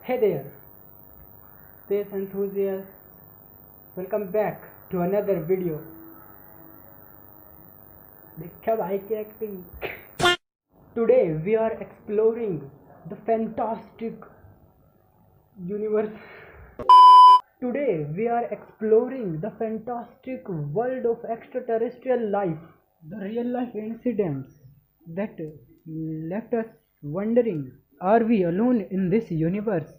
Hey there, space enthusiasts. Welcome back to another video. देखा भाई की acting. Today we are exploring the fantastic universe. Today we are exploring the fantastic world of extraterrestrial life, the real life incidents that left us wondering, are we alone in this universe?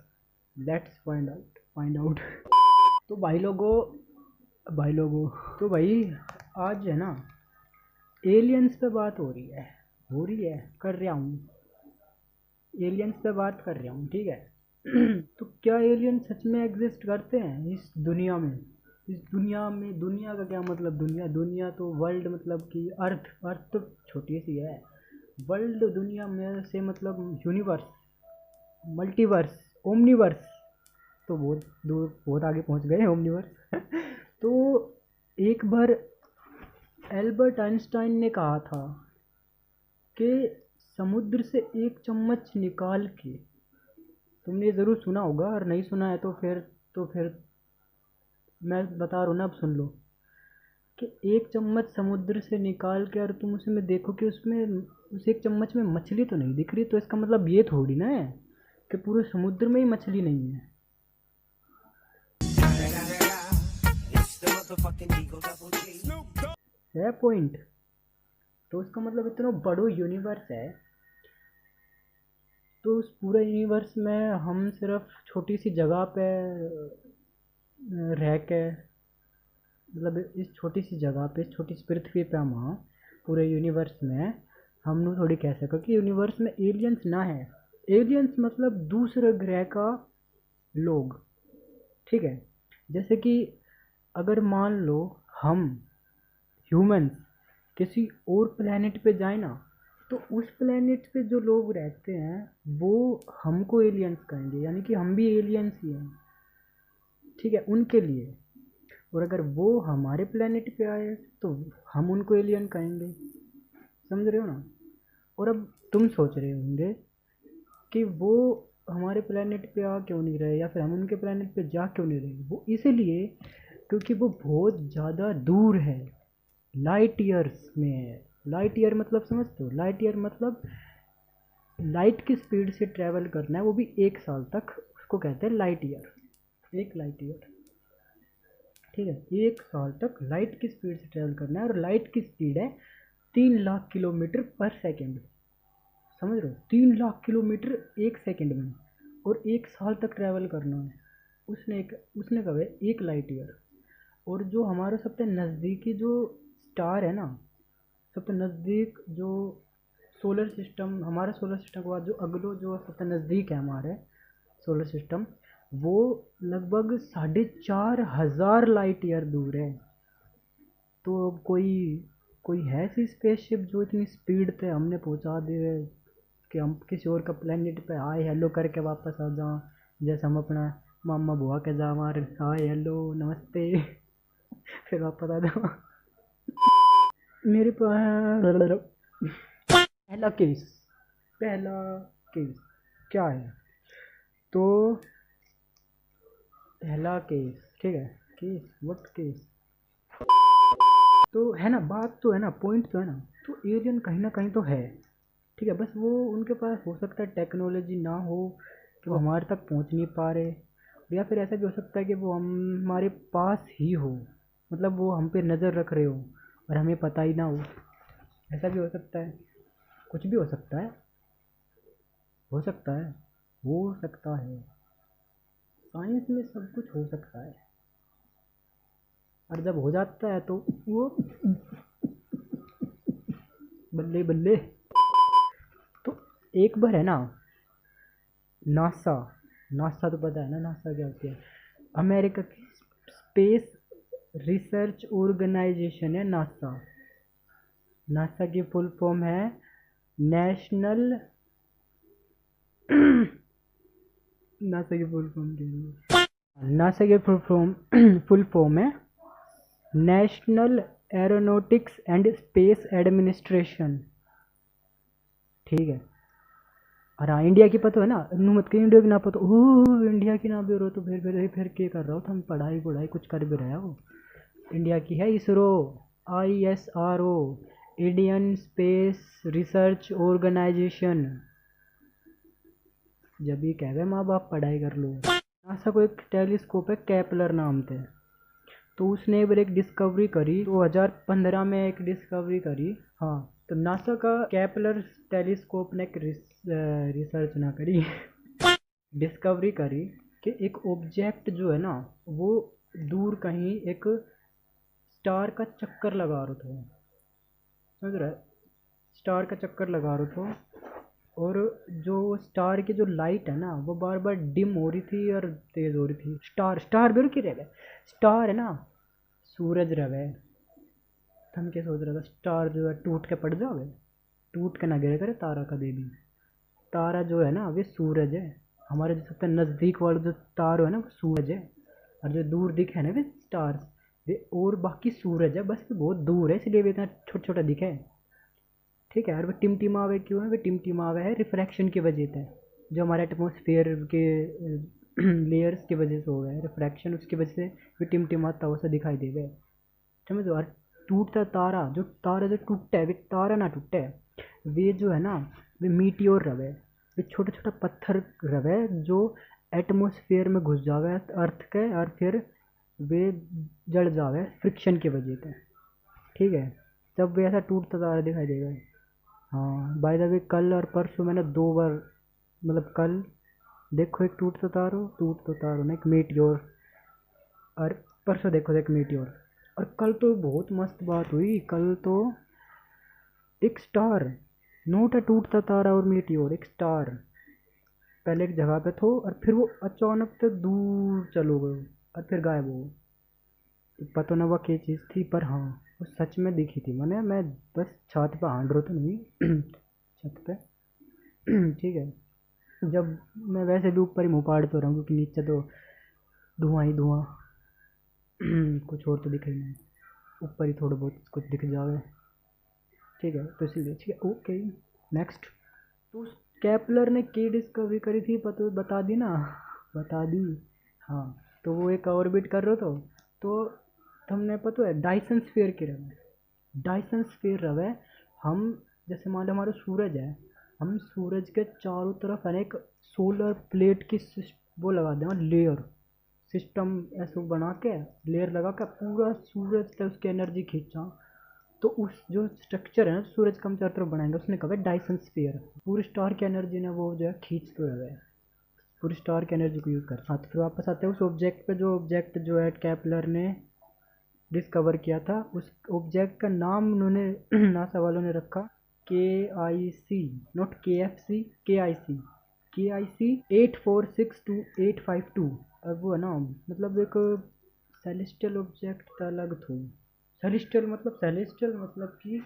Let's find out. तो भाई लोगों तो भाई आज है ना aliens पे बात हो रही है कर रहा हूँ एलियंस पे बात कर रहा हूँ, ठीक है। तो क्या एलियन सच में एग्जिस्ट करते हैं इस दुनिया में? दुनिया का क्या मतलब? दुनिया तो वर्ल्ड मतलब कि अर्थ तो छोटी सी है। वर्ल्ड दुनिया में से मतलब यूनिवर्स, मल्टीवर्स, ओमनीवर्स तो बहुत दूर, बहुत आगे पहुंच गए ओमनीवर्स। तो एक बार एल्बर्ट आइंस्टाइन ने कहा था कि समुद्र से एक चम्मच निकाल के, तुमने ज़रूर सुना होगा, और नहीं सुना है तो फिर मैं बता रहा हूँ ना, अब सुन लो कि एक चम्मच समुद्र से निकाल के और तुम उसमें देखो कि उसमें उस एक चम्मच में मछली तो नहीं दिख रही, तो इसका मतलब ये थोड़ी ना है कि पूरे समुद्र में ही मछली नहीं है। है पॉइंट। तो उसका मतलब इतना बड़ो यूनिवर्स है, तो उस पूरे यूनिवर्स में हम सिर्फ छोटी सी जगह पे रह के, मतलब इस छोटी सी जगह पे, इस छोटी सी पृथ्वी पे हम पूरे यूनिवर्स में हम थोड़ी कह सको कि यूनिवर्स में एलियंस ना है। एलियंस मतलब दूसरे ग्रह का लोग, ठीक है। जैसे कि अगर मान लो हम ह्यूमंस किसी और प्लेनेट पे जाए ना, तो उस प्लेनेट पे जो लोग रहते हैं वो हमको एलियंस कहेंगे, यानी कि हम भी एलियंस ही हैं, ठीक है, उनके लिए। और अगर वो हमारे प्लेनेट पे आए तो हम उनको एलियन कहेंगे, समझ रहे हो ना। और अब तुम सोच रहे होंगे कि वो हमारे प्लेनेट पे आ क्यों नहीं रहे, या फिर हम उनके प्लेनेट पे जा क्यों नहीं रहे। वो इसलिए क्योंकि वो बहुत ज़्यादा दूर है, लाइट ईयर्स में है। लाइट ईयर मतलब समझते हो? लाइट ईयर मतलब लाइट की स्पीड से ट्रैवल करना है, वो भी 1 साल तक, उसको कहते हैं लाइट ईयर। एक लाइट ईयर, ठीक है, 1 साल तक लाइट की स्पीड से ट्रैवल करना है, और लाइट की स्पीड है 3 लाख किलोमीटर पर सेकेंड। समझ रहे हो? 3 लाख किलोमीटर 1 सेकेंड में, और 1 साल तक ट्रैवल करना है। उसने कहा है 1 लाइट ईयर। और जो हमारा सबसे नज़दीकी जो स्टार है ना, सबसे नज़दीक जो सोलर सिस्टम, हमारे सोलर सिस्टम के बाद जो अगलो जो सबसे नज़दीक है हमारे सोलर सिस्टम, वो लगभग 4,500 लाइट ईयर दूर है। तो अब कोई है ऐसी स्पेसशिप जो इतनी स्पीड पे हमने पहुंचा दे कि हम किसी और का प्लेनेट पे हाय हेलो करके वापस आ जाओ, जैसे हम अपना मामा बुआ के जा मार हाय हेलो नमस्ते फिर वापस आ जाओ। मेरे पास पहला केस क्या है? तो पहला केस, ठीक है, केस व्हाट केस, तो है ना, बात तो है ना, पॉइंट तो है ना। तो एलियन कहीं ना कहीं तो है, ठीक है, बस वो उनके पास हो सकता है टेक्नोलॉजी ना हो कि वो हमारे तक पहुंच नहीं पा रहे, या फिर ऐसा भी हो सकता है कि वो हमारे पास ही हो, मतलब वो हम पे नज़र रख रहे हो और हमें पता ही ना हो। ऐसा भी हो सकता है, कुछ भी हो सकता है, हो सकता है, हो सकता है। साइंस में सब कुछ हो सकता है, और जब हो जाता है तो वो बल्ले बल्ले। तो एक बार है ना, नासा नासा तो पता है ना, नासा क्या होती है? अमेरिका की स्पेस रिसर्च ऑर्गेनाइजेशन है नासा। नासा की फुल फॉर्म है नेशनल नासा की फुल फॉर्म क्या है? नासा की फुल फॉर्म है national aeronautics and space administration, ठीक है। और हाँ इंडिया की पता है ना, नू मत कहीं इंडिया की ना पता, ओ इंडिया की ना भी रो तो फिर क्या कर रहा हो तुम, पढ़ाई पढ़ाई कुछ कर भी रहे हो। इंडिया की है ISRO, ISRO, Indian space research organisation. जब ये कह रहे माँ बाप पढ़ाई कर लो। नासा को एक टेलीस्कोप है केपलर नाम से, तो उसने फिर एक डिस्कवरी करी 2015 में, एक डिस्कवरी करी। हाँ, तो नासा का केपलर टेलीस्कोप ने एक रिसर्च ना करी डिस्कवरी करी कि एक ऑब्जेक्ट जो है ना, वो दूर कहीं एक स्टार का चक्कर लगा रहा था, समझ रहा है, स्टार का चक्कर लगा रहा था। और जो स्टार की जो लाइट है ना, वो बार बार डिम हो रही थी और तेज हो रही थी। स्टार स्टार बिल्कुल की रह गए, स्टार है ना, सूरज रह गए। हम क्या सोच रहा था, स्टार जो है टूट के पड़ जाओगे, टूट के ना गिरे करे तारा कभी भी। तारा जो है ना वे सूरज है, हमारे जो सबसे नज़दीक वाला जो तार है ना वो सूरज है, और जो दूर दिखे है ना वे स्टार्स, वे और बाकी सूरज है, बस वे बहुत दूर है इसलिए वे इतना छोटा छोटा दिखे है। ठीक है, और वो टिमटिमावे क्यों है, वो टिमटिमावे है रिफ्रैक्शन की वजह से, जो हमारे एटमॉस्फेयर के लेयर्स की वजह से हो गया है रिफ्रैक्शन, उसकी वजह से वो टिमटिमाता हुआ सा दिखाई देगा, समझो। और टूटता तारा, जो तारा जो टूटता है वे तारा ना टूटे, वे जो है ना वे मीटियोर रवे, वे छोटा छोटा पत्थर रवे जो एटमॉस्फेयर में घुस जावे अर्थ के, और फिर वे जड़ जावे फ्रिक्शन की वजह से। ठीक है, तब वे ऐसा टूटता तारा दिखाई देगा। हाँ बाय द वे, कल और परसों मैंने 2 बार, मतलब कल देखो एक टूटता तारो ना, एक मीटियोर, और परसों देखो एक मीटियोर। और कल तो बहुत मस्त बात हुई, कल तो एक स्टार, नोट है टूटता तारा और मीटियोर, एक स्टार पहले एक जगह पे थो और फिर वो अचानक से दूर चलो गए और फिर गायब हो गए। तो पता ना वह क्या चीज़ थी, पर हाँ वो सच में दिखी थी मैंने, मैं बस छत पे हाँड रहा तो नहीं छत पे ठीक है, जब मैं वैसे भी ऊपर ही मुँह फाड़ तो रहा हूँ क्योंकि नीचे तो धुआं ही धुआं कुछ और तो दिखे ही नहीं, ऊपर ही थोड़ा बहुत कुछ दिख जावे। ठीक है, तो इसलिए ठीक है, ओके नेक्स्ट। तो उस केपलर ने की डिस्कवरी करी थी, पता बता दी ना, बता दी। हाँ, तो वो एक ऑर्बिट कर रहा था, तो तुमने पता है डायसन स्फीयर की रहे, डायसन स्फीयर रहे। हम जैसे मान लो हमारा सूरज है, हम सूरज के चारों तरफ है ना एक सोलर प्लेट की वो लगा दें, लेयर सिस्टम ऐसे बना के, लेयर लगा के पूरा सूरज तक उसकी एनर्जी खींचा। तो उस जो स्ट्रक्चर है ना सूरज का हम चारों तरफ बनाएंगे, उसने कहा डायसन स्फीयर, पूरी स्टार की एनर्जी ने वो जो है खींच के हुए है, पूरी स्टार की एनर्जी को यूज़ कर। हाँ, तो फिर वापस आते हैं उस ऑब्जेक्ट पे, जो ऑब्जेक्ट जो है केपलर ने डिस्कवर किया था। उस ऑब्जेक्ट का नाम उन्होंने नासा वालों ने रखा KIC, नॉट KFC, के आई सी 8462852। अब वो है ना, मतलब एक सेलेस्टियल ऑब्जेक्ट अलग था। सेलेस्टियल मतलब कि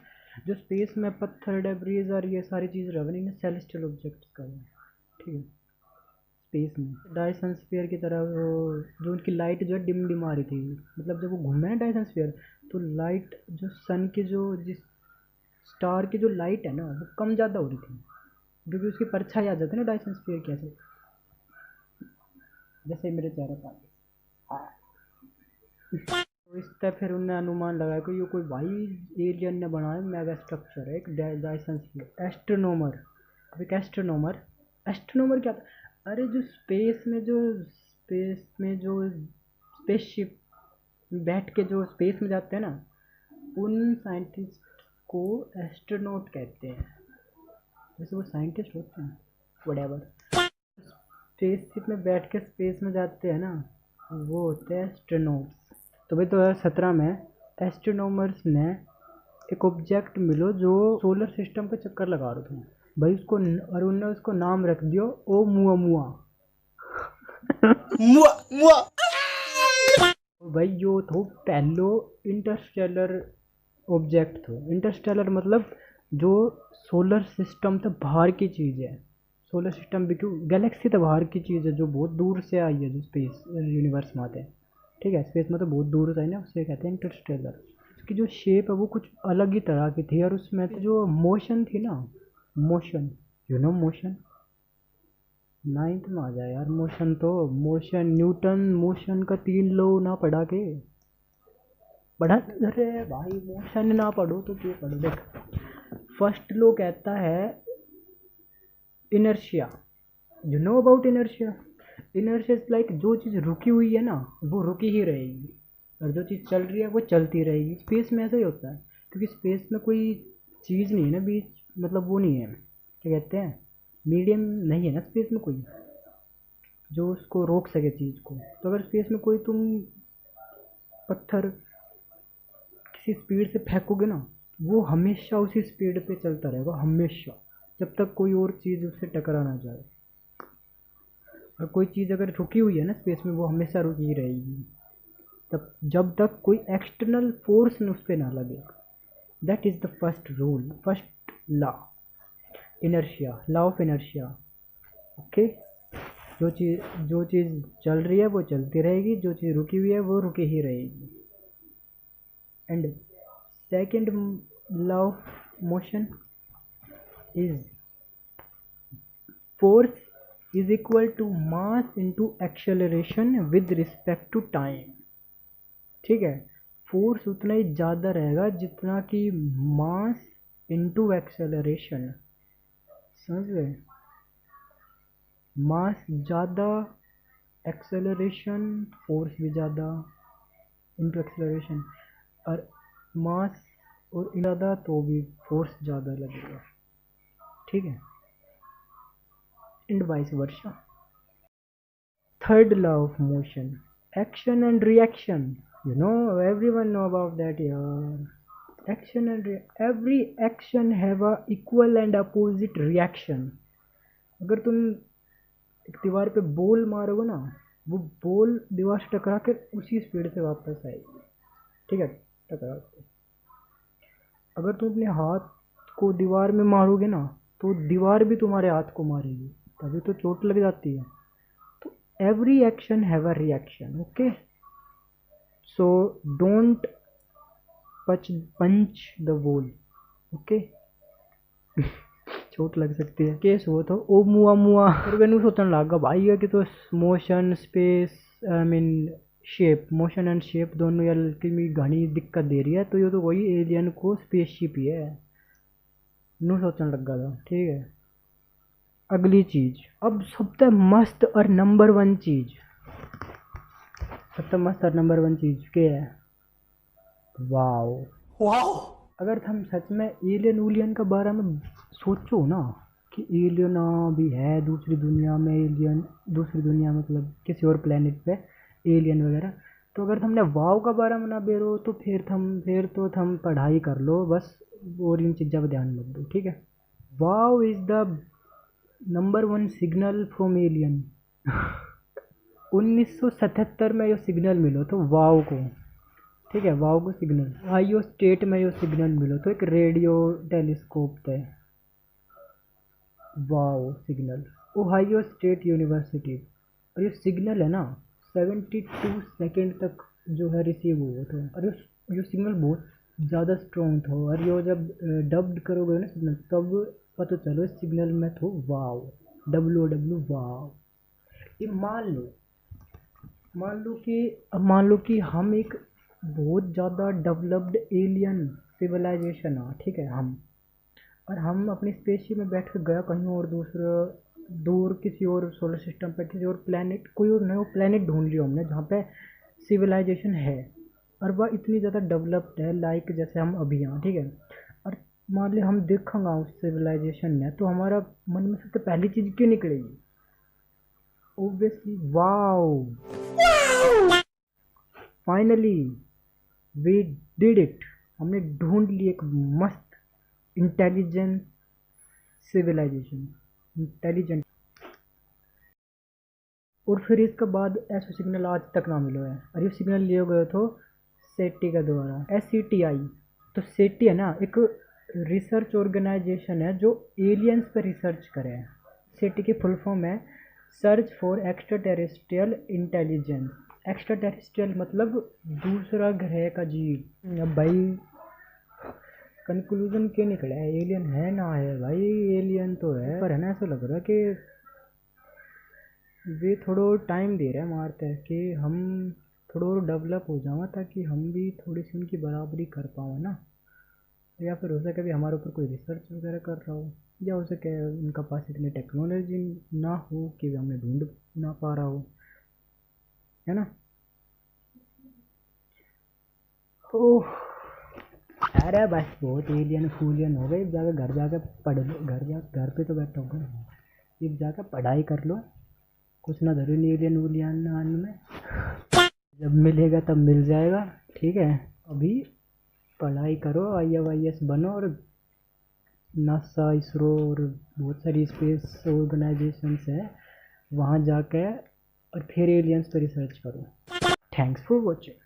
जो स्पेस में पत्थर डेब्रीज और ये सारी चीज़ रवनिंग है, सेलेस्टियल ऑब्जेक्ट का है। ठीक है, स्पेस में डायसन स्फीयर की तरह वो, जो उनकी लाइट जो है डिम डिम आ रही थी, मतलब जब वो घूमे ना डायसन स्फीयर, तो लाइट जो सन की जो जिस स्टार की जो लाइट है ना वो कम ज़्यादा हो रही थी, क्योंकि उसकी परछाई आ जाती है ना डायसन स्फीयर की, ऐसे जैसे मेरे चेहरे पर। हाँ, तो इस तरह फिर उन्होंने अनुमान लगाया कि ये कोई भाई एलियन ने बनाया मेगा स्ट्रक्चर है, एक डायसन स्फीयर। एस्ट्रोनोमर, अब एक एस्ट्रोनोमर, एस्ट्रोनोमर क्या था, अरे जो स्पेस में जो स्पेसशिप बैठ के जो स्पेस में जाते हैं ना, उन साइंटिस्ट को एस्ट्रोनॉट कहते हैं। जैसे वो साइंटिस्ट होते हैं व्हाटएवर, स्पेसशिप में बैठ के स्पेस में जाते हैं ना, वो होते हैं एस्ट्रोनॉट्स। तो भाई 2017 में एस्ट्रोनॉमर्स ने एक ऑब्जेक्ट मिलो जो सोलर सिस्टम पे चक्कर लगा रहा था भाई, उसको और उन्होंने उसको नाम रख दियो ओ मुआ मुआ मुआ मुआ भाई यो तो पहलो इंटरस्टेलर ऑब्जेक्ट था। इंटरस्टेलर मतलब जो सोलर सिस्टम से बाहर की चीज़ है, सोलर सिस्टम भी क्यों, गैलेक्सी तो बाहर की चीज़ है जो बहुत दूर से आई है, जो स्पेस यूनिवर्स में आते हैं। ठीक है, स्पेस में तो बहुत दूर से आई ना, उसे कहते हैं इंटरस्टेलर। उसकी जो शेप है वो कुछ अलग ही तरह की थी, और उसमें तो जो मोशन थी ना, motion, you know motion, ninth में आ जाए यार मोशन। तो मोशन, न्यूटन मोशन का 3 लॉ ना पढ़ा के पढ़ा। अरे भाई मोशन ना पढ़ो तो क्या पढ़ो। देख, फर्स्ट लॉ कहता है inertia. You know about inertia? Inertia is like जो चीज़ रुकी हुई है ना वो रुकी ही रहेगी, और जो चीज़ चल रही है वो चलती रहेगी। स्पेस में ऐसा ही होता है, क्योंकि स्पेस में कोई चीज़ नहीं है ना बीच, मतलब वो नहीं है, क्या कहते हैं, मीडियम नहीं है ना स्पेस में कोई जो उसको रोक सके चीज़ को। तो अगर स्पेस में कोई तुम पत्थर किसी स्पीड से फेंकोगे ना, वो हमेशा उसी स्पीड पे चलता रहेगा हमेशा, जब तक कोई और चीज़ उससे टकरा ना जाए। और कोई चीज़ अगर रुकी हुई है ना स्पेस में, वो हमेशा रुकी ही रहेगी तब जब तक कोई एक्सटर्नल फोर्स उस पर ना लगे। That is the first rule, first law, inertia, law of inertia. Okay, जो चीज़ चल रही है वो चलती रहेगी, जो चीज़ रुकी हुई है वो रुकी ही रहेगी। And second law of motion is force is equal to mass into acceleration with respect to time. ठीक है, फोर्स उतना ही ज़्यादा रहेगा जितना कि मास इंटू एक्सेलरेशन। समझ गए? मास ज़्यादा, एक्सेलरेशन, फोर्स भी ज़्यादा इंटू एक्सेलरेशन। और मास और ज़्यादा तो भी फोर्स ज़्यादा लगेगा। ठीक है, and vice versa. Third law of motion, action and reaction. You know, everyone know about that यार। Action and every action have a equal and opposite reaction. अगर तुम एक दीवार पे बॉल मारोगे ना, वो बॉल दीवार से टकरा के उसी स्पीड से वापस आएगी। ठीक है, टकरा के। अगर तुम अपने हाथ को दीवार में मारोगे ना, तो दीवार भी तुम्हारे हाथ को मारेगी, तभी तो चोट लग जाती है। तो every action have a reaction. Okay, so don't punch the wall. Okay, चोट लग सकती है। केस हो तो ओ मुआ मुआ। फिर मैंने सोचने लगा भाई ये कि तो motion, space, I mean shape, motion and shape दोनों यार की घनी दिक्कत दे रही है, तो ये तो वही एलियन को स्पेसशिप ही है। नू सोचने लगा था। ठीक है, अगली चीज, अब सबसे मस्त और नंबर वन चीज, सबसे मस्त और नंबर वन चीज क्या है? वाओ। वाओ, अगर हम सच में एलियन उलियन के बारे में सोचो ना, कि एलियन भी है दूसरी दुनिया में, एलियन दूसरी दुनिया मतलब किसी और प्लेनेट पे एलियन वगैरह, तो अगर तुमने वाव का बारे में ना बेरो तो फिर तो थम पढ़ाई कर लो बस, और इन चीज़ों पर ध्यान मत दो। ठीक है, wow is the number one signal from alien. 1977 में यो सिग्नल मिलो तो वाव को। ठीक है, वाव को सिग्नल ओहायो स्टेट में यो सिग्नल मिलो तो एक रेडियो टेलीस्कोप थे। वाव सिग्नल, ओहायो स्टेट यूनिवर्सिटी। और ये सिग्नल है ना 72 सेकेंड तक जो है रिसीव हुआ था। और ये सिग्नल बहुत ज़्यादा स्ट्रॉन्ग था, और ये जब डब्ड करोगे ना सिग्नल, तब पता चलो इस सिग्नल में तो वाव, WW वाव। ये मान लो कि हम एक बहुत ज़्यादा डेवलप्ड एलियन सिविलाइजेशन है। ठीक है, और हम अपनी स्पेसशिप में बैठ कर गया कहीं और दूर किसी और सोलर सिस्टम पे, किसी और प्लेनेट, कोई और नया प्लेनेट ढूंढ लिया हमने जहाँ पे सिविलाइजेशन है, और वह इतनी ज़्यादा डेवलप्ड है लाइक जैसे हम अभी हैं। ठीक है, और मान ली हम देखेंगे उस सिविलाइजेशन में, तो हमारा मन में सबसे पहली चीज़ क्यों निकलेगी? Obviously wow, finally we did it. हमने ढूंढ ली एक मस्त इंटेलिजेंट सिविलाइजेशन, इंटेलिजेंट। और फिर इसके बाद ऐसा सिग्नल आज तक ना मिलो है, और ये सिग्नल लिए गए तो सेटी के द्वारा, SETI। तो सेटी है ना एक रिसर्च ऑर्गेनाइजेशन है जो एलियंस पर रिसर्च करे। सेटी की फुल फॉर्म है search for extra terrestrial intelligence. Extra terrestrial मतलब दूसरा ग्रह का जीव। अब भाई कंक्लूजन क्या निकला है? एलियन है ना है भाई, एलियन तो है, पर है ना ऐसा लग रहा है कि वे थोड़ो टाइम दे रहे हैं मारते कि हम थोड़ो और डेवलप हो जावा ताकि हम भी थोड़ी सी उनकी बराबरी कर पाओ ना। या फिर हो सके भी हमारे ऊपर कोई रिसर्च वगैरह कर रहा हो, या हो सके उनका पास इतनी टेक्नोलॉजी ना हो कि वे हमें ढूंढ ना पा रहा हो, है ना। ओह, अरे बस बहुत एलियन फूलियन हो गई, जाके घर जाके पढ़ लो, घर पे तो बैठा होगा, अब जाके पढ़ाई कर लो। कुछ ना धरो एलियन वूलियन आने में, जब मिलेगा तब मिल जाएगा। ठीक है, अभी पढ़ाई करो, IAS बनो, और नासा, इसरो और बहुत सारी स्पेस ऑर्गेनाइजेशंस है, वहाँ जाके और फिर एलियंस पर रिसर्च करो। Thanks for watching.